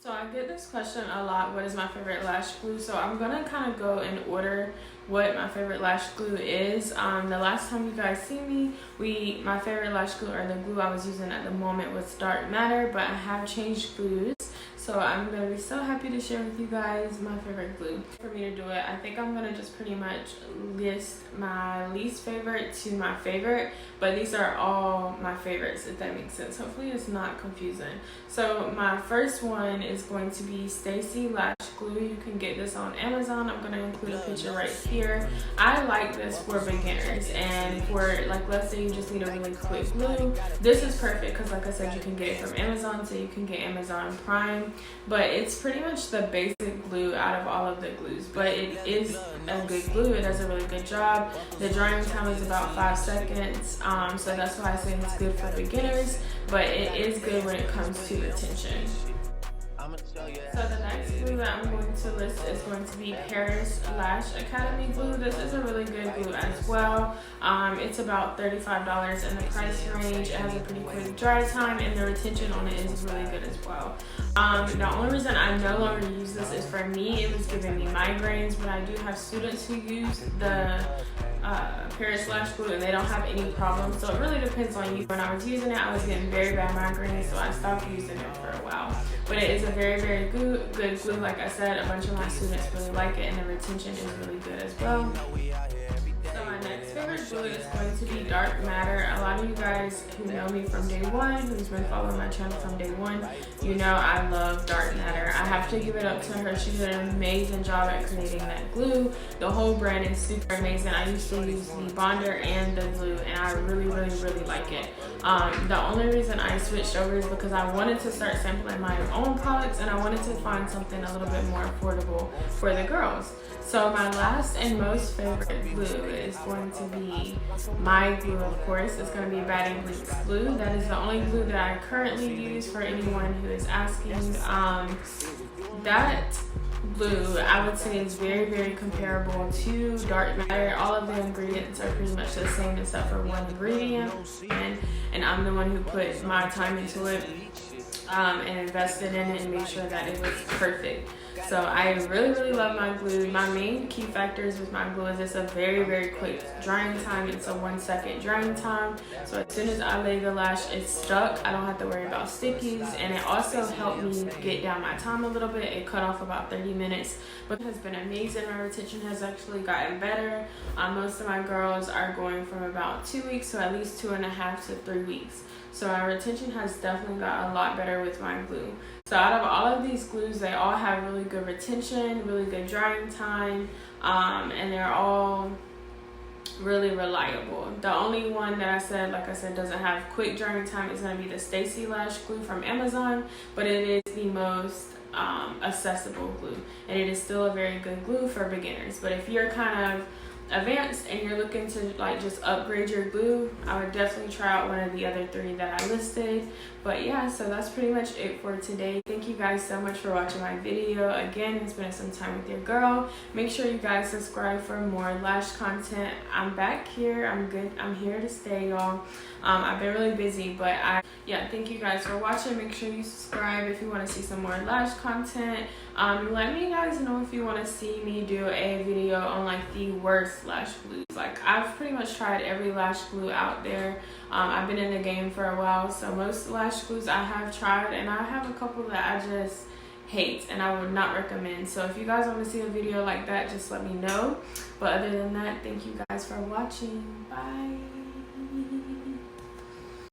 So I get this question a lot, what is my favorite lash glue? So I'm gonna kind of go in order what my favorite lash glue is. The last time you guys see me, my favorite lash glue, or the glue I was using at the moment, was Dark Matter, but I have changed glues. So I'm gonna be so happy to share with you guys my favorite glue. For me to do it, I think I'm gonna just pretty much list my least favorite to my favorite, but these are all my favorites, if that makes sense. Hopefully it's not confusing. So my first one is going to be Stacy Lash Glue. You can get this on Amazon. I'm gonna include a picture right here. I like this for beginners, and for, like, let's say you just need a really quick glue. This is perfect because, like I said, you can get it from Amazon, so you can get Amazon Prime. But it's pretty much the basic glue out of all of the glues, but it is a good glue. It does a really good job. The drying time is about 5 seconds, so that's why I say it's good for beginners, but it is good when it comes to retention. So the next glue that I'm going to list is going to be Paris Lash Academy glue. This is a really good glue as well. It's about $35 in the price range. It has a pretty quick dry time, and the retention on it is really good as well. The only reason I no longer use this is for me, it was giving me migraines, but I do have students who use the Paris Lash glue and they don't have any problems, so it really depends on you. When I was using it, I was getting very bad migraines, so I stopped using it for a while. But it is a very, very good glue. Like I said, a bunch of my students really like it, and the retention is really good as well. So my next favorite glue is going to be Dark Matter. A lot of you guys who know me from day one, who's been following my channel from day one, you know I love Dark Matter. I have to give it up to her. She did an amazing job at creating that glue. The whole brand is super amazing. I used to use the bonder and the glue, and I really, really, really like it. The only reason I switched over is because I wanted to start sampling my own products, and I wanted to find something a little bit more affordable for the girls. So my last and most favorite glue is going to be my glue, of course. It's going to be Baddie glue. That is the only glue that I currently use for anyone who is asking. That glue, I would say, is very, very comparable to Dark Matter. All of the ingredients are pretty much the same except for one ingredient, and I'm the one who put my time into it and invested in it and made sure that it was perfect. So I really, really love my glue. My main key factors with my glue is it's a very, very quick drying time. It's a 1 second drying time. So as soon as I lay the lash, it's stuck. I don't have to worry about stickies. And it also helped me get down my time a little bit. It cut off about 30 minutes, but it has been amazing. My retention has actually gotten better. Most of my girls are going from about 2 weeks to at least 2.5 to 3 weeks. So my retention has definitely got a lot better with my glue. So out of all of these glues, they all have really good retention, really good drying time, and they're all really reliable. The only one that I said, like I said, doesn't have quick drying time is going to be the Stacy Lash glue from Amazon, but it is the most accessible glue, and it is still a very good glue for beginners. But if you're kind of advanced and you're looking to like just upgrade your glue, I would definitely try out one of the other 3 that I listed. But yeah, so that's pretty much it for today. Thank you guys so much for watching my video. Again, it's been some time with your girl. Make sure you guys subscribe for more lash content. I'm back here. I'm good. I'm here to stay, y'all. I've been really busy, but yeah, thank you guys for watching. Make sure you subscribe if you want to see some more lash content. Let me guys know if you want to see me do a video on like the worst lash glues. Like, I've pretty much tried every lash glue out there. I've been in the game for a while, so most lash glues I have tried, and I have a couple that I just hate and I would not recommend. So if you guys want to see a video like that, just let me know. But other than that, thank you guys for watching. Bye.